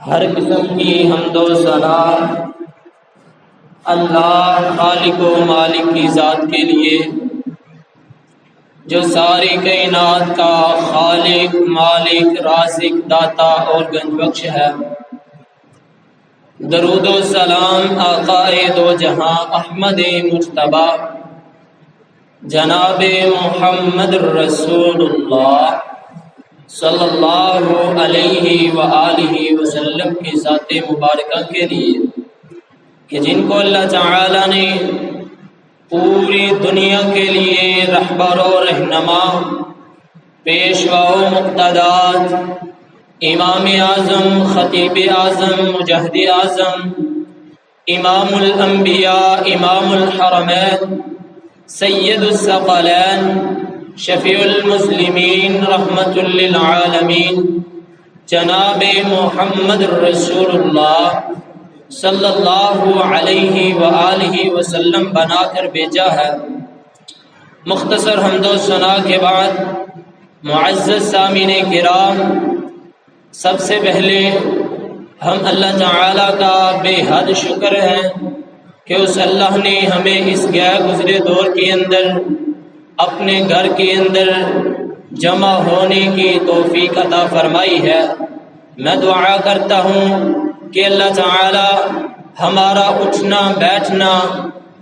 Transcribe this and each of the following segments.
ہر قسم کی حمد و ثنا اللہ خالق و مالک کی ذات کے لیے جو ساری کائنات کا خالق، مالک، رازق، داتا اور گنج بخش ہے۔ درود و سلام آقائے دو جہاں احمد مجتبی جناب محمد رسول اللہ صلی اللہ علیہ وآلہ وسلم کی ذات مبارکہ کے لیے کہ جن کو اللہ تعالی نے پوری دنیا کے لیے رہبر و رہنما، پیشوا و مقتدات، امام اعظم، خطیب اعظم، مجاہد اعظم، امام الانبیاء، امام الحرمین، سید الثقلین، شفیع المسلمین، رحمت للعالمین، جناب محمد رسول اللہ صلی اللہ علیہ وآلہ وسلم بنا کر بھیجا ہے۔ مختصر حمد و ثنا کے بعد معزز سامعین کرام، سب سے پہلے ہم اللہ تعالی کا بے حد شکر ہے کہ اس اللہ نے ہمیں اس گئے گزرے دور کے اندر اپنے گھر کے اندر جمع ہونے کی توفیق عطا فرمائی ہے۔ میں دعا کرتا ہوں کہ اللہ تعالی ہمارا اٹھنا بیٹھنا،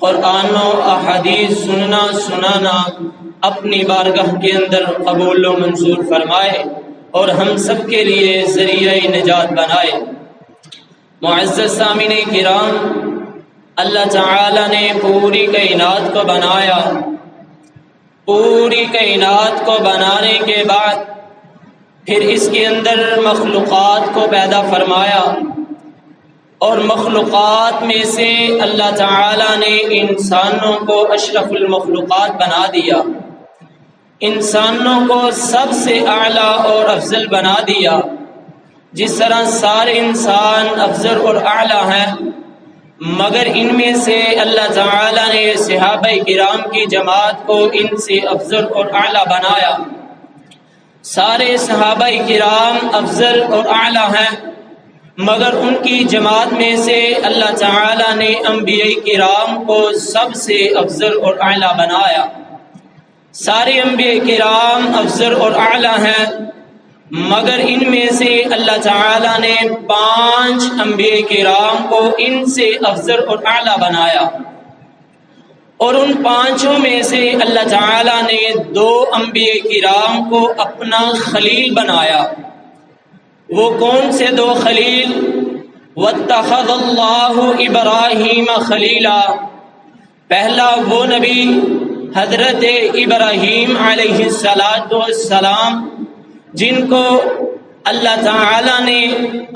قرآن و احادیث سننا سنانا اپنی بارگاہ کے اندر قبول و منظور فرمائے اور ہم سب کے لیے ذریعہ نجات بنائے۔ معزز سامعین کرام، اللہ تعالی نے پوری کائنات کو بنایا۔ پوری کائنات کو بنانے کے بعد پھر اس کے اندر مخلوقات کو پیدا فرمایا، اور مخلوقات میں سے اللہ تعالی نے انسانوں کو اشرف المخلوقات بنا دیا، انسانوں کو سب سے اعلیٰ اور افضل بنا دیا۔ جس طرح سارے انسان افضل اور اعلیٰ ہیں، مگر ان میں سے اللہ تعالی نے صحابہ کرام کی جماعت کو ان سے افضل اور اعلیٰ بنایا۔ سارے صحابہ کرام افضل اور اعلیٰ ہیں، مگر ان کی جماعت میں سے اللہ تعالی نے انبیاء کرام کو سب سے افضل اور اعلیٰ بنایا۔ سارے انبیاء کرام افضل اور اعلیٰ ہیں، مگر ان میں سے اللہ تعالی نے 5 انبیاء کرام کو ان سے افضل اور اعلیٰ بنایا، اور ان 5 میں سے اللہ تعالی نے 2 انبیاء کرام کو اپنا خلیل بنایا۔ وہ کون سے 2 خلیل؟ وَاتَّخَذَ اللَّهُ إِبْرَاهِيمَ خَلِيلًا۔ پہلا وہ نبی حضرت ابراہیم علیہ السلام جن کو اللہ تعالی نے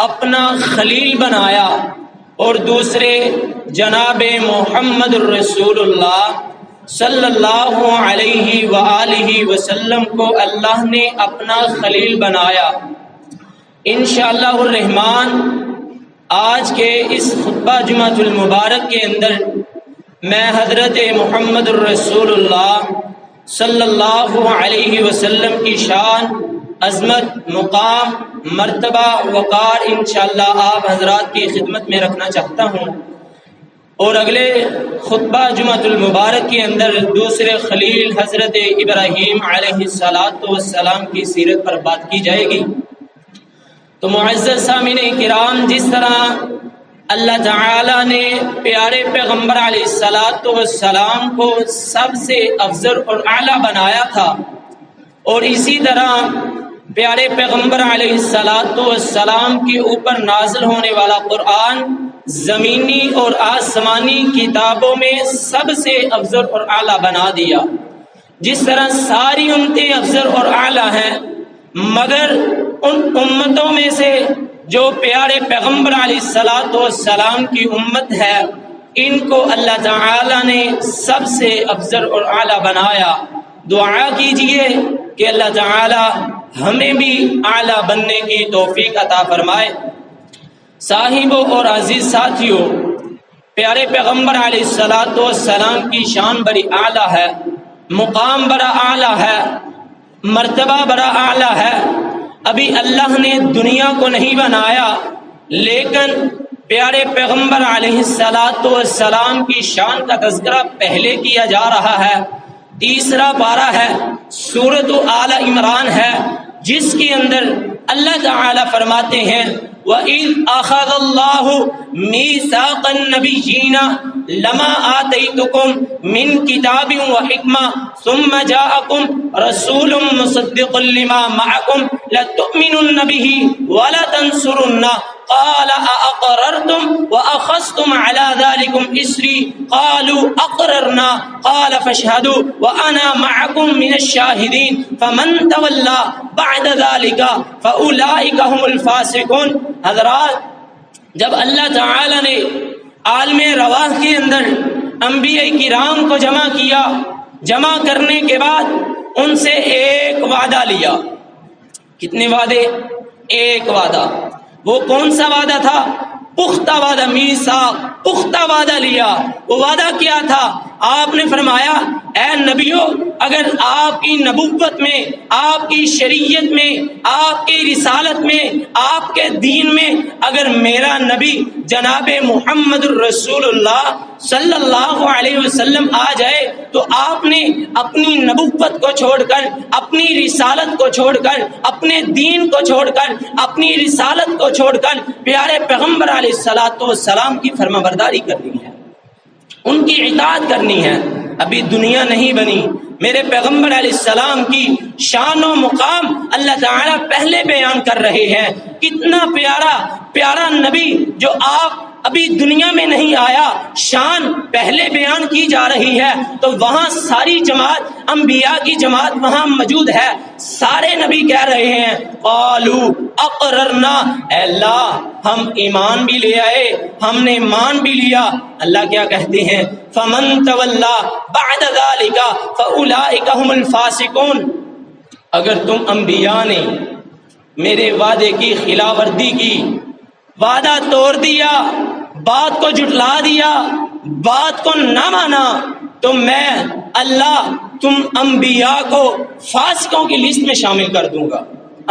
اپنا خلیل بنایا، اور دوسرے جناب محمد رسول اللہ صلی اللہ علیہ وآلہ وسلم کو اللہ نے اپنا خلیل بنایا۔ انشاءاللہ الرحمن آج کے اس خطبہ جمعۃ المبارک کے اندر میں حضرت محمد رسول اللہ صلی اللہ علیہ وسلم کی شان، عظمت، مقام، مرتبہ، وقار انشاءاللہ آپ حضرات کی خدمت میں رکھنا چاہتا ہوں، اور اگلے خطبہ جمعۃ المبارک کے اندر دوسرے خلیل حضرت ابراہیم علیہ السلام کی سیرت پر بات کی جائے گی۔ تو معزز سامعین کرام، جس طرح اللہ تعالی نے پیارے پیغمبر علیہ السلام کو سب سے افضل اور اعلیٰ بنایا تھا، اور اسی طرح پیارے پیغمبر علیہ السلام کے اوپر نازل ہونے والا قرآن زمینی اور آسمانی کتابوں میں سب سے افضل اور اعلیٰ بنا دیا۔ جس طرح ساری امتیں افضل اور اعلیٰ ہیں، مگر ان امتوں میں سے جو پیارے پیغمبر علیہ السلام کی امت ہے، ان کو اللہ تعالی نے سب سے افضل اور اعلیٰ بنایا۔ دعا کیجئے کہ اللہ تعالی ہمیں بھی اعلیٰ بننے کی توفیق عطا فرمائے۔ صاحبوں اور عزیز ساتھیوں، پیارے پیغمبر علیہ السلام کی شان بڑی اعلیٰ ہے، مقام بڑا اعلیٰ ہے، مرتبہ بڑا اعلیٰ ہے۔ ابھی اللہ نے دنیا کو نہیں بنایا، لیکن پیارے پیغمبر علیہ الصلوۃ والسلام کی شان کا تذکرہ پہلے کیا جا رہا ہے۔ تیسرا پارہ ہے، سورۃ آل عمران ہے، جس کے اندر اللہ تعالی فرماتے ہیں وَإِذْ أَخَذَ اللَّهُ مِيثَاقَ النَّبِيِّينَ لَمَا آتَيْتُكُم مِّن كِتَابٍ وَحِكْمَةٍ ثُمَّ جَاءَكُم رَّسُولٌ مُّصَدِّقٌ لِّمَا مَعَكُمْ لَتُؤْمِنُنَّ بِهِ وَلَتَنصُرُنَّهُ قال أأقررتم وأخذتم على ذلكم إسري قالوا أقررنا قال فاشهدوا وأنا معكم من الشاهدين فمن تولى بعد ذلك فأولئك هم الفاسقون۔ حضرات، جب اللہ تعالی نے عالم رواح کے اندر انبیاء کرام کو جمع کیا، جمع کرنے کے بعد ان سے ایک وعدہ لیا۔ کتنے وعدے؟ ایک وعدہ۔ وہ کون سا وعدہ تھا؟ پختہ وعدہ، میثاق، پختہ وعدہ لیا۔ وہ وعدہ کیا تھا؟ آپ نے فرمایا اے نبیو، اگر آپ کی نبوت میں، آپ کی شریعت میں، آپ کی رسالت میں، آپ کے دین میں اگر میرا نبی جناب محمد الرسول اللہ صلی اللہ علیہ وسلم آ جائے تو آپ نے اپنی نبوت کو چھوڑ کر، اپنی رسالت کو چھوڑ کر، اپنے دین کو چھوڑ کر، اپنی رسالت کو چھوڑ کر پیارے پیغمبر علیہ الصلوۃ والسلام کی فرمانبرداری کرنی ہے، ان کی اطاعت کرنی ہے۔ ابھی دنیا نہیں بنی، میرے پیغمبر علیہ السلام کی شان و مقام اللہ تعالیٰ پہلے بیان کر رہے ہیں۔ کتنا پیارا پیارا نبی جو آپ ابھی دنیا میں نہیں آیا، شان پہلے بیان کی جا رہی ہے، تو وہاں ساری جماعت، انبیاء کی جماعت وہاں موجود ہے۔ سارے نبی کہہ رہے ہیں قالوا اقررنا، اے اللہ ہم ایمان بھی لے آئے، ہم نے مان بھی لیا۔ اللہ کیا کہتے ہیں فمن تولا بعد ذلك فاولئک هم الفاسقون۔ اگر تم انبیاء نے میرے وعدے کی خلاف ورزی کی، وعدہ توڑ دیا، بات کو جھٹلا دیا، بات کو نہ مانا، تو میں اللہ تم انبیاء کو فاسقوں کی لسٹ میں شامل کر دوں گا،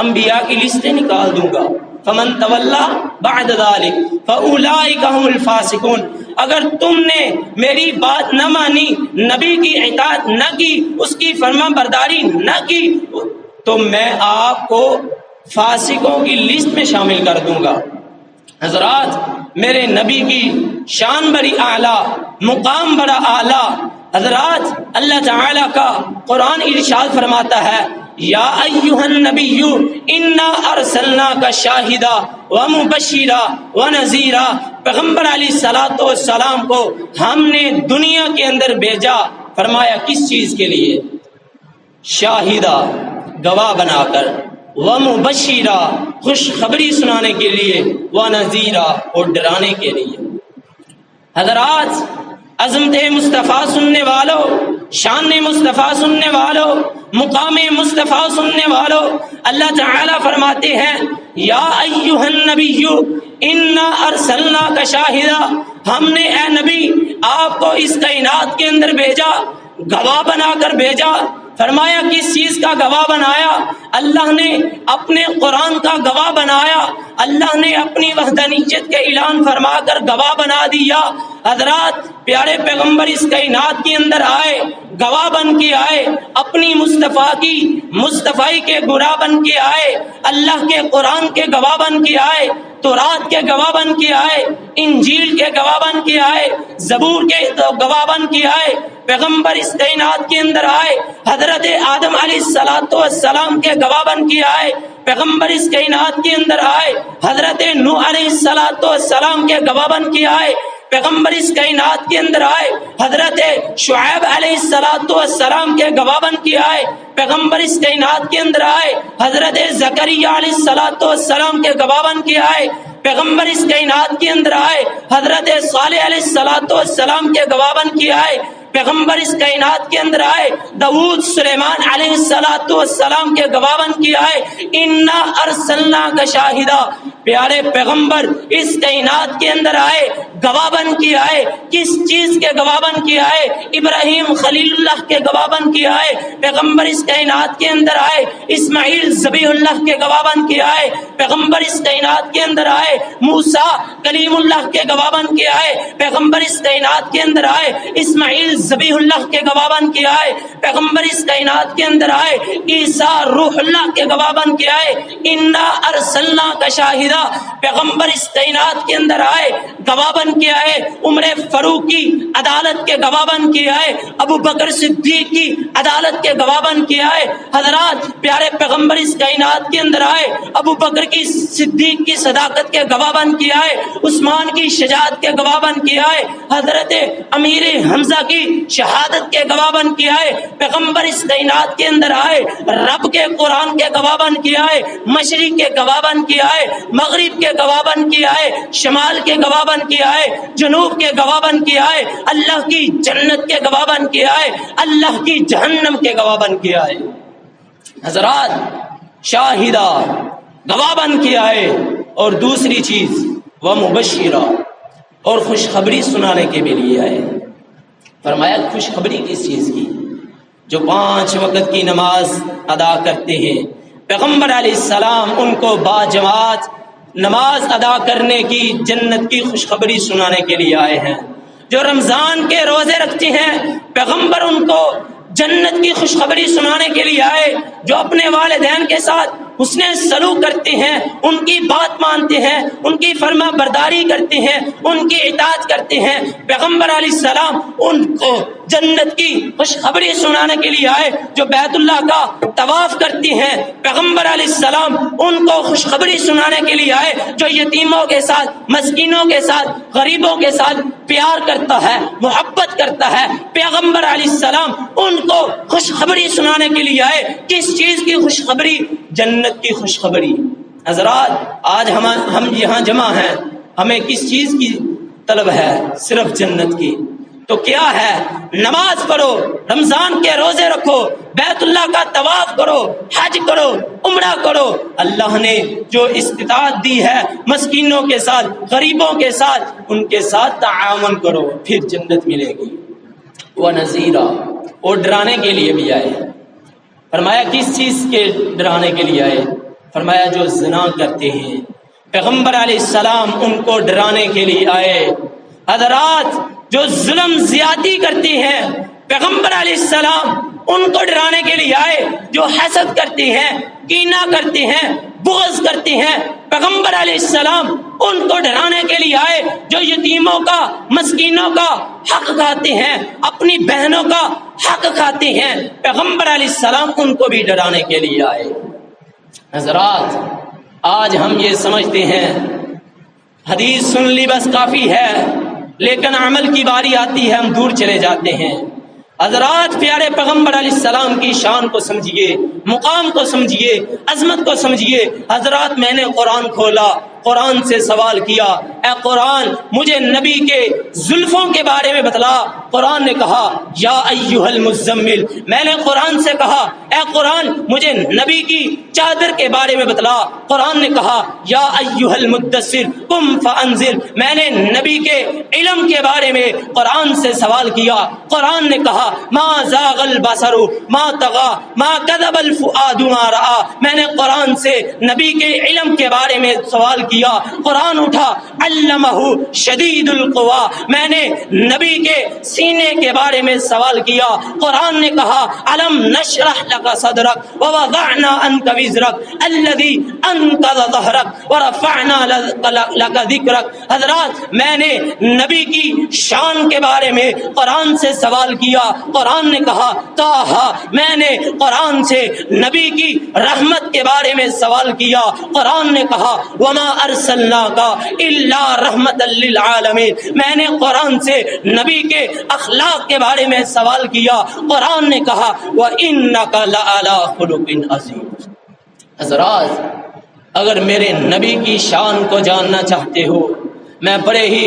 انبیاء کی لسٹیں نکال دوں گا۔ فمن تولا بعد ذلك فاولئک هم الفاسقون۔ اگر تم نے میری بات نہ مانی، نبی کی اطاعت نہ کی، اس کی فرمان برداری نہ کی، تو میں آپ کو فاسقوں کی لسٹ میں شامل کر دوں گا۔ حضرات، میرے نبی کی شان بڑی اعلیٰ، مقام بڑا اعلیٰ۔ حضرات، اللہ تعالیٰ کا قرآن ارشاد فرماتا ہے یا ایھا النبی انا ارسلناک شاہدا ومبشرا ونذیرا۔ پیغمبر علیہ الصلوۃ والسلام کو ہم نے دنیا کے اندر بھیجا، فرمایا کس چیز کے لیے؟ شاہدہ، گواہ بنا کر، ومبشرا، خوشخبری سنانے کے لیے، ونذیرا، اور ڈرانے کے لیے۔ حضرات، عظمت مصطفیٰ سننے والوں، شان مصطفیٰ سننے والوں، مقام مصطفیٰ سننے والوں، اللہ تعالیٰ فرماتے ہیں یا ایھا النبی انا ارسلناک شاہدا، ہم نے اے نبی آپ کو اس کائنات کے اندر بھیجا، گواہ بنا کر بھیجا۔ فرمایا کس چیز کا گواہ بنایا؟ اللہ نے اپنے قرآن کا گواہ بنایا، اللہ نے اپنی وحدانیت کے اعلان فرما کر گواہ بنا دیا۔ حضرات، پیارے پیغمبر اس کائنات کے اندر آئے، گواہ بن کے آئے، اپنی مصطفیٰ کی مصطفی کے گواہ بن کے آئے، اللہ کے قرآن کے گواہ بن کے آئے، تورات کے گواہ بن کے آئے، انجیل کے گواہ بن کے آئے، زبور کے گواہ بن کے آئے۔ پیغمبر اس کائنات کے اندر آئے، حضرت آدم علیہ الصلوۃ والسلام کے گواہ بن کے آئے۔ پیغمبر اس کائنات کے اندر آئے، حضرت نوح علیہ الصلوۃ والسلام کے گواہ بن کے آئے۔ پیغمبر اس کائنات کے اندر آئے، حضرت شعیب علیہ الصلوۃ والسلام کے گواہ بن کے آئے۔ پیغمبر اس کائنات کے اندر آئے، حضرت زکریا علیہ الصلوۃ والسلام کے گواہ بن کے آئے۔ پیغمبر اس کائنات کے اندر آئے، حضرت صالح علیہ الصلوۃ والسلام کے گواہ بن کے آئے۔ پیغمبر اس کائنات کے اندر آئے، داؤد سلیمان علیہ الصلوۃ والسلام کے گواہ بن کے آئے۔ انا ارسلناک شاہدا، پیارے پیغمبر اس کائنات کے اندر آئے، گواہ بن کے آئے. کس چیز کے گواہ بن کے آئے؟ ابراہیم خلیل اللہ کے گواہ بن کے آئے. پیغمبر اس کائنات کے اندر آئے. اسماعیل ذبیح اللہ کے گواہ بن کے آئے. پیغمبر اس کائنات کے اندر آئے. موسیٰ کلیم اللہ کے گواہ بن کے آئے. پیغمبر اس کائنات کے اندر آئے. اسماعیل ذبیح اللہ کے گواہ بن کے آئے. پیغمبر اس کائنات کے اندر آئے. عیسیٰ روح اللہ کے گواہ بن کے آئے. انا ارسلناک شاہدا، پیغمبر اس کائنات کے اندر آئے، گواہ بن کے آئے. عمر فاروق کی عدالت کے گواہ بن کے آئے. ابو بکر صدیق کی عدالت کے گواہ بن کے آئے. حضرات پیارے پیغمبر اس کائنات کے اندر آئے. ابو بکر کی صدیق کی صداقت کے گواہ بن کے آئے. عثمان کی شجاعت کے گواہ بن کے آئے. حضرت امیر حمزہ کی شہادت کے گواہ بن کے آئے. پیغمبر اس کائنات کے اندر آئے، رب کے قرآن کے گواہ بن کے آئے. مشرق کے گواہ بن کے آئے، مغرب کے گواہ بن کے آئے، شمال کے گواہ بن کے آئے، جنوب کے گواہ بن کے آئے، اللہ کی جنت کے گواہ بن کے آئے، اللہ کی جہنم کے گواہ بن کے آئے. حضرات شاہدہ گواہ بن کے آئے. اور دوسری چیز وہ مبشرہ، اور خوشخبری سنانے کے بھی لیے آئے. فرمایا خوشخبری کس چیز کی؟ جو 5 وقت کی نماز ادا کرتے ہیں، پیغمبر علیہ السلام ان کو باجماعت نماز ادا کرنے کی جنت کی خوشخبری سنانے کے لیے آئے ہیں. جو رمضان کے روزے رکھتے ہیں، پیغمبر ان کو جنت کی خوشخبری سنانے کے لیے آئے. جو اپنے والدین کے ساتھ حسن سلوک کرتے ہیں، ان کی بات مانتے ہیں، ان کی فرما برداری کرتے ہیں، ان کی اطاعت کرتے ہیں، پیغمبر علیہ السلام ان کو جنت کی خوشخبری سنانے کے لیے آئے. جو بیت اللہ کا طواف کرتے ہیں، پیغمبر علیہ السلام ان کو خوشخبری سنانے کے لیے آئے. جو یتیموں کے ساتھ، مسکینوں کے ساتھ، غریبوں کے ساتھ پیار کرتا ہے، محبت کرتا ہے، پیغمبر علیہ السلام ان کو خوشخبری سنانے کے لیے آئے. کس چیز کی خوشخبری؟ جنت کی خوشخبری. حضرات آج ہم یہاں جمع ہیں، ہمیں کس چیز کی طلب ہے؟ صرف جنت کی. تو کیا ہے؟ نماز پڑھو، رمضان کے روزے رکھو، بیت اللہ کا طواف کرو، حج کرو، عمرہ کرو. اللہ نے جو استطاعت دی ہے مسکینوں کے ساتھ، غریبوں کے ساتھ، ان کے ساتھ تعاون کرو، پھر جنت ملے گی. وَنَذِيرًا، اور ڈرانے کے لیے بھی آئے. فرمایا کس چیز کے ڈرانے کے لیے آئے؟ فرمایا جو زنا کرتے ہیں، پیغمبر علیہ السلام ان کو ڈرانے کے لیے آئے. حضرات جو ظلم زیادتی کرتے ہیں، پیغمبر علیہ السلام ان کو ڈرانے کے لیے آئے. جو حسد کرتے ہیں، کینہ کرتے ہیں، بغض کرتے ہیں، پیغمبر علیہ السلام ان کو ڈرانے کے لیے آئے. جو یتیموں کا، مسکینوں کا حق کھاتے ہیں، اپنی بہنوں کا حق کھاتے ہیں، پیغمبر علیہ السلام ان کو بھی ڈرانے کے لیے آئے. حضرات آج ہم یہ سمجھتے ہیں حدیث سن لی بس کافی ہے، لیکن عمل کی باری آتی ہے ہم دور چلے جاتے ہیں. حضرات پیارے پیغمبر علیہ السلام کی شان کو سمجھیے، مقام کو سمجھیے، عظمت کو سمجھیے. حضرات میں نے قرآن کھولا، قرآن سے سوال کیا، اے قرآن مجھے نبی کے زلفوں کے بارے میں بتلا. قرآن نے کہا یا ایھا المزمل. میں نے قرآن سے کہا اے قرآن مجھے نبی کی چادر کے بارے میں بتلا. قرآن نے کہا یا ایھا المدثر قم فانذر. میں نے نبی کے علم کے بارے میں قرآن سے سوال کیا. قرآن نے کہا ما زاغ البصر ما طغى ما كذب الفؤاد ما رأى. میں نے قرآن سے نبی کے علم کے بارے میں سوال کیا. قرآن اٹھا علمہ شدید القوا. میں نے نبی کے سینے کے بارے میں سوال کیا. قرآن نے کہا علم نشرح لك صدرك ووضعنا عنك وزرك الذي انقض ظهرك ورفعنا لك ذكرك. حضرات میں نے نبی کی شان کے بارے میں قرآن سے سوال کیا. قرآن نے کہا طٰہٰ. میں نے قرآن سے نبی کی رحمت کے بارے میں سوال کیا. قرآن نے کہا وما ارسلناک الا رحمت للعالمین. میں نے قرآن سے نبی کے اخلاق کے بارے میں سوال کیا. قرآن نے کہا وانک لعلی خلق عظیم. حضرات اگر میرے نبی کی شان کو جاننا چاہتے ہو، میں بڑے ہی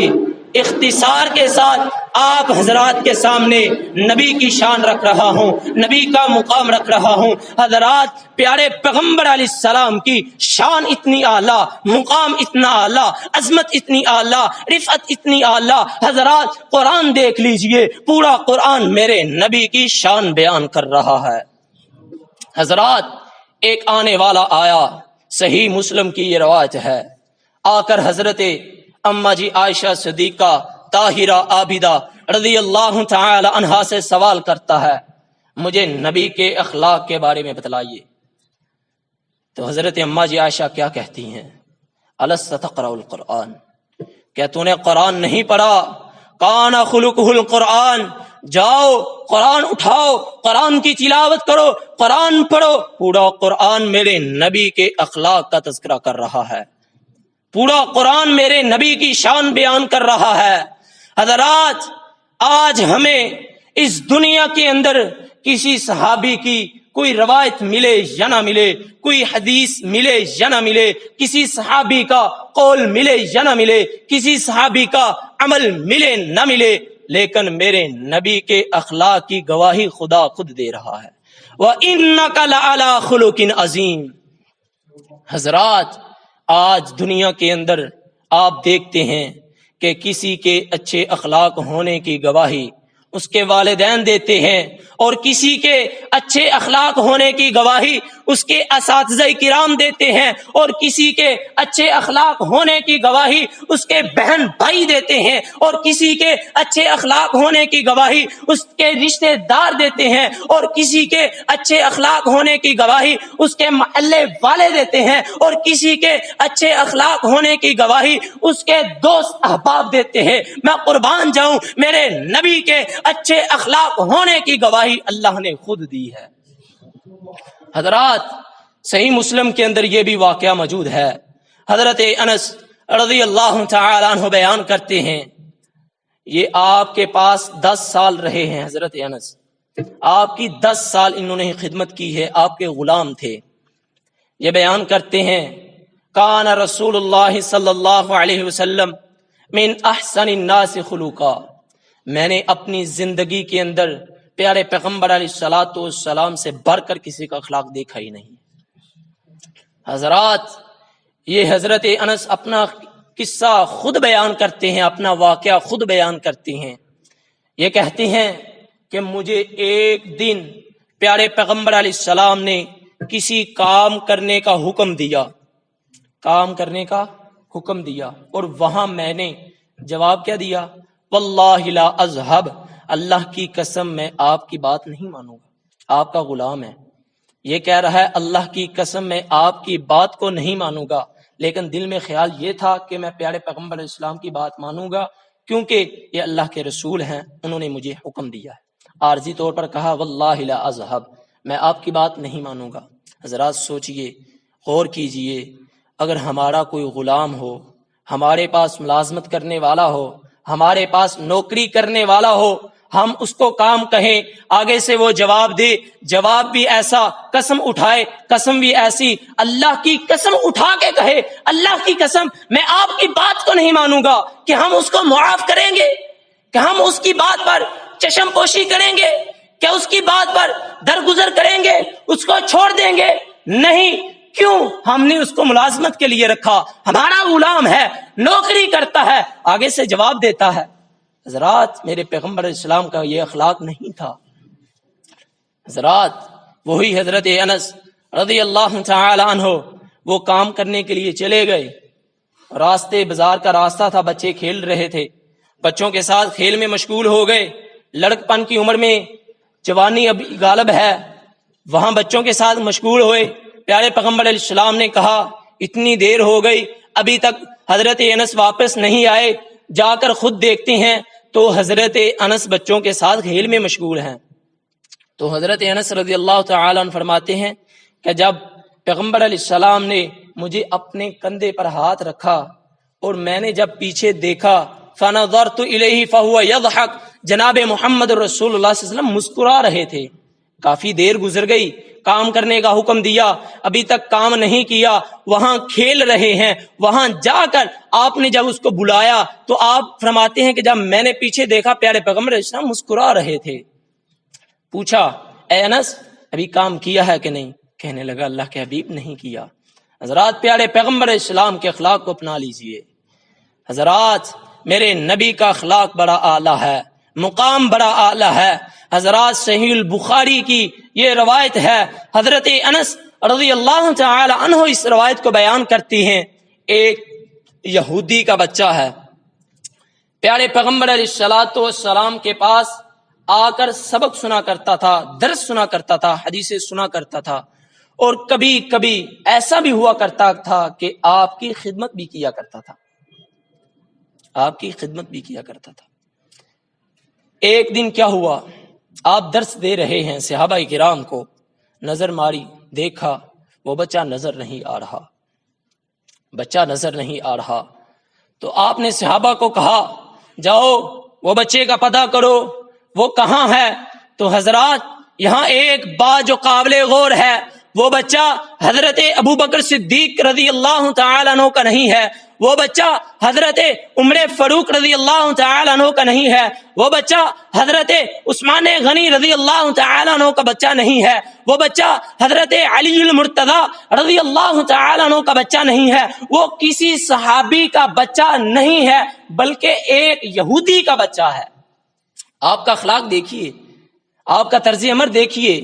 اختصار کے ساتھ آپ حضرات کے سامنے نبی کی شان رکھ رہا ہوں، نبی کا مقام رکھ رہا ہوں۔ حضرات پیارے پیغمبر علیہ السلام کی شان اتنی اعلیٰ، مقام اتنا اعلیٰ، عظمت اتنی اعلیٰ، رفعت اتنی اعلیٰ۔ حضرات قرآن دیکھ لیجئے، پورا قرآن میرے نبی کی شان بیان کر رہا ہے۔ حضرات ایک آنے والا آیا، صحیح مسلم کی یہ روایت ہے، آ کر حضرت اماں جی عائشہ صدیقہ طاہرہ عابدہ رضی اللہ تعالی عنہا سے سوال کرتا ہے، مجھے نبی کے اخلاق کے بارے میں بتلائیے۔ تو حضرت اماں جی عائشہ کیا کہتی ہیں؟ الست تقرأ القرآن، کیا تو نے قرآن نہیں پڑھا؟ کان خلقہ القرآن، جاؤ قرآن اٹھاؤ، قرآن کی تلاوت کرو، قرآن پڑھو۔ پورا قرآن میرے نبی کے اخلاق کا تذکرہ کر رہا ہے، پورا قرآن میرے نبی کی شان بیان کر رہا ہے۔ حضرات آج ہمیں اس دنیا کے اندر کسی صحابی کی کوئی روایت ملے یا نہ ملے، کوئی حدیث ملے یا نہ ملے، کسی صحابی کا قول ملے یا نہ ملے، کسی صحابی کا عمل ملے نہ ملے، لیکن میرے نبی کے اخلاق کی گواہی خدا خود دے رہا ہے۔ وَإِنَّكَ لَعَلَىٰ خُلُقٍ عَظِيمٍ۔ حضرات آج دنیا کے اندر آپ دیکھتے ہیں کہ کسی کے اچھے اخلاق ہونے کی گواہی اس کے والدین دیتے ہیں، اور کسی کے اچھے اخلاق ہونے کی گواہی اس کے اساتذہ کرام دیتے ہیں، اور کسی کے اچھے اخلاق ہونے کی گواہی اس کے بہن بھائی دیتے ہیں، اور کسی کے اچھے اخلاق ہونے کی گواہی اس کے رشتے دار دیتے ہیں، اور کسی کے اچھے اخلاق ہونے کی گواہی اس کے محلے والے دیتے ہیں، اور کسی کے اچھے اخلاق ہونے کی گواہی اس کے دوست احباب دیتے ہیں۔ میں قربان جاؤں، میرے نبی کے اچھے اخلاق ہونے کی گواہی اللہ نے خود دی ہے۔ حضرات صحیح مسلم کے اندر یہ بھی واقعہ موجود ہے، حضرت انس رضی اللہ تعالی عنہ بیان کرتے ہیں، یہ آپ کے پاس 10 سال رہے ہیں۔ حضرت انس آپ کی 10 سال انہوں نے خدمت کی ہے، آپ کے غلام تھے۔ یہ بیان کرتے ہیں، کان رسول اللہ صلی اللہ علیہ وسلم من احسن الناس خلقا، میں نے اپنی زندگی کے اندر پیارے پیغمبر علیہ الصلوۃ والسلام سے بڑھ کر کسی کا اخلاق دیکھا ہی نہیں۔ حضرات یہ حضرت انس اپنا قصہ خود بیان کرتے ہیں، اپنا واقعہ خود بیان کرتے ہیں۔ یہ کہتے ہیں کہ مجھے ایک دن پیارے پیغمبر علیہ السلام نے کسی کام کرنے کا حکم دیا، کام کرنے کا حکم دیا، اور وہاں میں نے جواب کیا دیا؟ واللہ لا اذهب، اللہ کی قسم میں آپ کی بات نہیں مانوں گا، آپ کا غلام ہے۔ یہ کہہ رہا ہے اللہ کی قسم میں آپ کی بات کو نہیں مانوں گا، لیکن دل میں خیال یہ تھا کہ میں پیارے پیغمبر علیہ السلام کی بات مانوں گا، کیونکہ یہ اللہ کے رسول ہیں، انہوں نے مجھے حکم دیا ہے۔ عارضی طور پر کہا واللہ لا اذهب، میں آپ کی بات نہیں مانوں گا۔ حضرات سوچئے، غور کیجئے، اگر ہمارا کوئی غلام ہو، ہمارے پاس ملازمت کرنے والا ہو، ہمارے پاس نوکری کرنے والا ہو، ہم اس کو کام کہیں، آگے سے وہ جواب دے، جواب بھی ایسا، قسم اٹھائے، قسم بھی ایسی، اللہ کی قسم اٹھا کے کہے اللہ کی قسم میں آپ کی بات کو نہیں مانوں گا، کہ ہم اس کو معاف کریں گے؟ کہ ہم اس کی بات پر چشم پوشی کریں گے؟ کہ اس کی بات پر درگزر کریں گے؟ اس کو چھوڑ دیں گے؟ نہیں۔ کیوں؟ ہم نے اس کو ملازمت کے لیے رکھا، ہمارا غلام ہے، نوکری کرتا ہے، آگے سے جواب دیتا ہے۔ حضرات میرے پیغمبر علیہ السلام کا یہ اخلاق نہیں تھا۔ حضرات وہی حضرت انس رضی اللہ تعالی عنہ وہ کام کرنے کے لیے چلے گئے، راستے بازار کا راستہ تھا، بچے کھیل رہے تھے، بچوں کے ساتھ کھیل میں مشغول ہو گئے، لڑکپن کی عمر میں جوانی اب غالب ہے، وہاں بچوں کے ساتھ مشغول ہوئے۔ پیارے پیغمبر علیہ السلام نے کہا اتنی دیر ہو گئی ابھی تک حضرت انس واپس نہیں آئے، جا کر خود دیکھتے ہیں تو حضرت انس بچوں کے ساتھ کھیل میں مشغول ہیں۔ تو حضرت انس رضی اللہ تعالی عنہ فرماتے ہیں کہ جب پیغمبر علیہ السلام نے مجھے اپنے کندھے پر ہاتھ رکھا اور میں نے جب پیچھے دیکھا فنظرت الیہ فہو یضحک، جناب محمد رسول اللہ صلی اللہ علیہ وسلم مسکرا رہے تھے۔ کافی دیر گزر گئی، کام کرنے کا حکم دیا، ابھی تک کام نہیں کیا، وہاں کھیل رہے ہیں، وہاں جا کر آپ نے جب اس کو بلایا تو آپ فرماتے ہیں کہ جب میں نے پیچھے دیکھا پیارے پیغمبر علیہ السلام مسکرا رہے تھے۔ پوچھا اے انس ابھی کام کیا ہے کہ نہیں؟ کہنے لگا اللہ کے حبیب نہیں کیا۔ حضرات پیارے پیغمبر علیہ السلام کے اخلاق کو اپنا لیجئے۔ حضرات میرے نبی کا اخلاق بڑا اعلیٰ ہے، مقام بڑا اعلیٰ ہے۔ حضرات صحیح البخاری کی یہ روایت ہے، حضرت انس رضی اللہ تعالی عنہ اس روایت کو بیان کرتی ہیں۔ ایک یہودی کا بچہ ہے، پیارے پیغمبر علیہ السلام کے پاس آ کر سبق سنا کرتا تھا، درس سنا کرتا تھا، حدیثیں سنا کرتا تھا، اور کبھی کبھی ایسا بھی ہوا کرتا تھا کہ آپ کی خدمت بھی کیا کرتا تھا، آپ کی خدمت بھی کیا کرتا تھا۔ ایک دن کیا ہوا، آپ درس دے رہے ہیں، صحابہ کرام کو نظر ماری، دیکھا وہ بچہ نظر نہیں آ رہا، بچہ نظر نہیں آ رہا، تو آپ نے صحابہ کو کہا جاؤ وہ بچے کا پتہ کرو وہ کہاں ہے۔ تو حضرات یہاں ایک بات جو قابل غور ہے، وہ بچہ حضرت ابو بکر صدیق رضی اللہ تعالیٰ عنہ کا نہیں ہے، وہ بچہ حضرت عمر فاروق رضی اللہ تعالیٰ عنہ کا نہیں ہے، وہ بچہ حضرت عثمان غنی رضی اللہ تعالیٰ عنہ کا بچہ نہیں ہے، وہ بچہ حضرت علی المرتضی رضی اللہ تعالیٰ عنہ کا بچہ نہیں ہے، وہ کسی صحابی کا بچہ نہیں ہے، بلکہ ایک یہودی کا بچہ ہے۔ آپ کا اخلاق دیکھیے، آپ کا طرز عمل دیکھیے،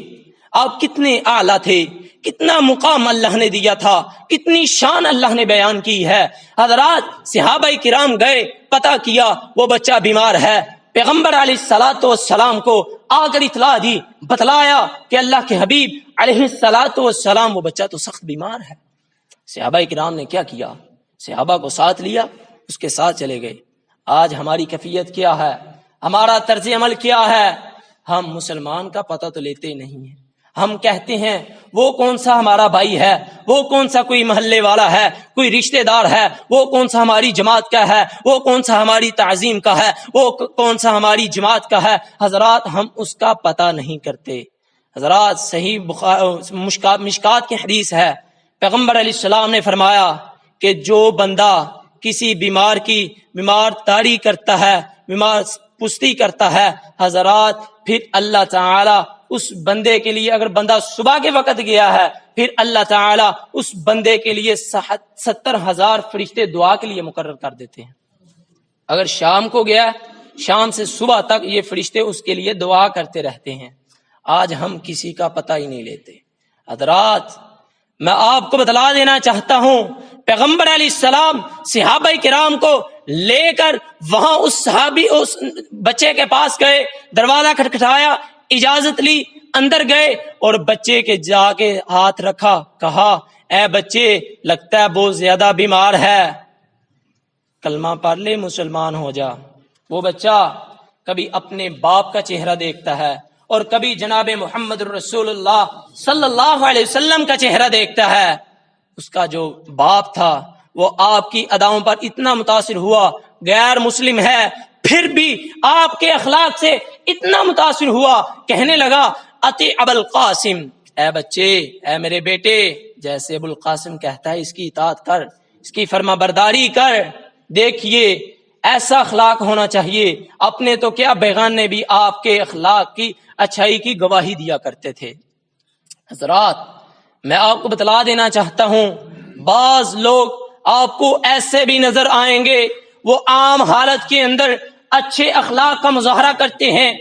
آپ کتنے اعلیٰ تھے، کتنا مقام اللہ نے دیا تھا، کتنی شان اللہ نے بیان کی ہے۔ حضرات صحابہ کرام گئے، پتہ کیا وہ بچہ بیمار ہے، پیغمبر علیہ الصلوۃ والسلام کو آ کر اطلاع دی، بتلایا کہ اللہ کے حبیب علیہ الصلوۃ والسلام وہ بچہ تو سخت بیمار ہے۔ صحابہ کرام نے کیا کیا، صحابہ کو ساتھ لیا، اس کے ساتھ چلے گئے۔ آج ہماری کیفیت کیا ہے، ہمارا طرز عمل کیا ہے؟ ہم مسلمان کا پتہ تو لیتے نہیں ہیں، ہم کہتے ہیں وہ کون سا ہمارا بھائی ہے، وہ کون سا کوئی محلے والا ہے، کوئی رشتہ دار ہے، وہ کون سا ہماری جماعت کا ہے، وہ کون سا ہماری تعظیم کا ہے، وہ کون سا ہماری جماعت کا ہے۔ حضرات ہم اس کا پتہ نہیں کرتے۔ حضرات صحیح مشکات کی حدیث ہے، پیغمبر علیہ السلام نے فرمایا کہ جو بندہ کسی بیمار کی بیمار داری کرتا ہے، بیمار پشتی کرتا ہے، حضرات پھر اللہ تعالی اس بندے کے لیے، اگر بندہ صبح کے وقت گیا ہے، پھر اللہ تعالی اس بندے کے لیے 70,000 فرشتے دعا کے لیے مقرر کر دیتے ہیں۔ اگر شام کو گیا، شام سے صبح تک یہ فرشتے اس کے لیے دعا کرتے رہتے ہیں۔ آج ہم کسی کا پتہ ہی نہیں لیتے۔ حضرات میں آپ کو بتلا دینا چاہتا ہوں، پیغمبر علیہ السلام صحابہ کرام کو لے کر وہاں اس صحابی اس بچے کے پاس گئے، دروازہ کھٹکھٹایا، اجازت لی، اندر گئے اور بچے کے جا کے ہاتھ رکھا، کہا اے بچے لگتا ہے بہت زیادہ بیمار ہے، کلمہ پڑھ لے مسلمان ہو جا۔ وہ بچہ کبھی اپنے باپ کا چہرہ دیکھتا ہے اور کبھی جناب محمد رسول اللہ صلی اللہ علیہ وسلم کا چہرہ دیکھتا ہے۔ اس کا جو باپ تھا وہ آپ کی اداؤں پر اتنا متاثر ہوا، غیر مسلم ہے پھر بھی آپ کے اخلاق سے اتنا متاثر ہوا، کہنے لگا اطیع ابا القاسم، اے بچے، اے میرے بیٹے، جیسے ابو القاسم کہتا ہے اس کی اطاعت کر، اس کی فرما برداری کر۔ دیکھیے ایسا اخلاق ہونا چاہیے۔ اپنے تو کیا بیگانے بھی آپ کے اخلاق کی اچھائی کی گواہی دیا کرتے تھے۔ حضرات میں آپ کو بتلا دینا چاہتا ہوں، بعض لوگ آپ کو ایسے بھی نظر آئیں گے، وہ عام حالت کے اندر اچھے اخلاق کا مظاہرہ کرتے ہیں،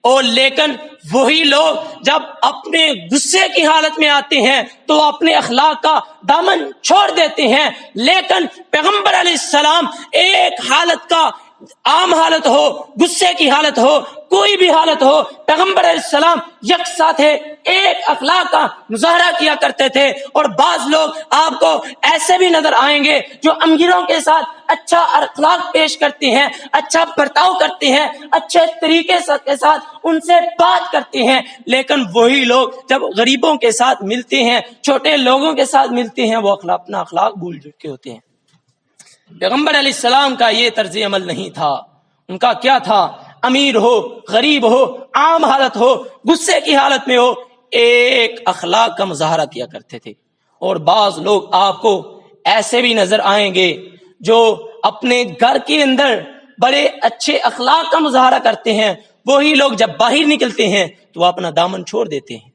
اور لیکن وہی لوگ جب اپنے غصے کی حالت میں آتے ہیں تو اپنے اخلاق کا دامن چھوڑ دیتے ہیں۔ لیکن پیغمبر علیہ السلام ایک حالت کا، عام حالت ہو، غصے کی حالت ہو، کوئی بھی حالت ہو، پیغمبر علیہ السلام یکساں تھے، ایک اخلاق کا مظاہرہ کیا کرتے تھے۔ اور بعض لوگ آپ کو ایسے بھی نظر آئیں گے جو امیروں کے ساتھ اچھا اخلاق پیش کرتے ہیں، اچھا برتاؤ کرتے ہیں، اچھے طریقے کے ساتھ ان سے بات کرتے ہیں، لیکن وہی لوگ جب غریبوں کے ساتھ ملتے ہیں، چھوٹے لوگوں کے ساتھ ملتے ہیں، وہ اپنا اخلاق بھول چکے ہوتے ہیں۔ پیغمبر علیہ السلام کا یہ طرز عمل نہیں تھا۔ ان کا کیا تھا؟ امیر ہو، غریب ہو، عام حالت ہو، غصے کی حالت میں ہو، ایک اخلاق کا مظاہرہ کیا کرتے تھے۔ اور بعض لوگ آپ کو ایسے بھی نظر آئیں گے جو اپنے گھر کے اندر بڑے اچھے اخلاق کا مظاہرہ کرتے ہیں، وہی لوگ جب باہر نکلتے ہیں تو وہ اپنا دامن چھوڑ دیتے ہیں۔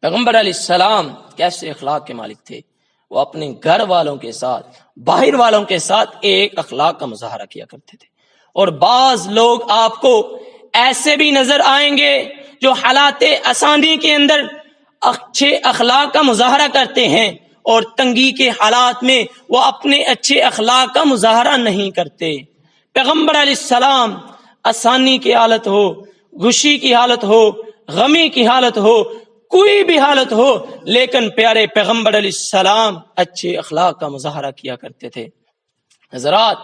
پیغمبر علیہ السلام کیسے اخلاق کے مالک تھے؟ وہ اپنے گھر والوں کے ساتھ، باہر والوں کے ساتھ ایک اخلاق کا مظاہرہ کیا کرتے تھے۔ اور بعض لوگ آپ کو ایسے بھی نظر آئیں گے جو حالات آسانی کے اندر اچھے اخلاق کا مظاہرہ کرتے ہیں، اور تنگی کے حالات میں وہ اپنے اچھے اخلاق کا مظاہرہ نہیں کرتے۔ پیغمبر علیہ السلام آسانی کی حالت ہو، خوشی کی حالت ہو، غمی کی حالت ہو، کوئی بھی حالت ہو، لیکن پیارے پیغمبر علیہ السلام اچھے اخلاق کا مظاہرہ کیا کرتے تھے۔ حضرات،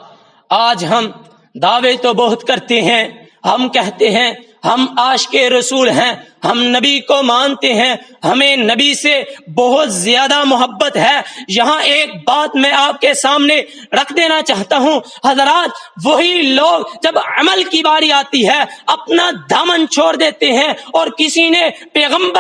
آج ہم دعوے تو بہت کرتے ہیں، ہم کہتے ہیں ہم عاشق رسول ہیں، ہم نبی کو مانتے ہیں، ہمیں نبی سے بہت زیادہ محبت ہے۔ یہاں ایک بات میں آپ کے سامنے رکھ دینا چاہتا ہوں حضرات، وہی لوگ جب عمل کی باری آتی ہے اپنا دامن چھوڑ دیتے ہیں، اور کسی نے پیغمبر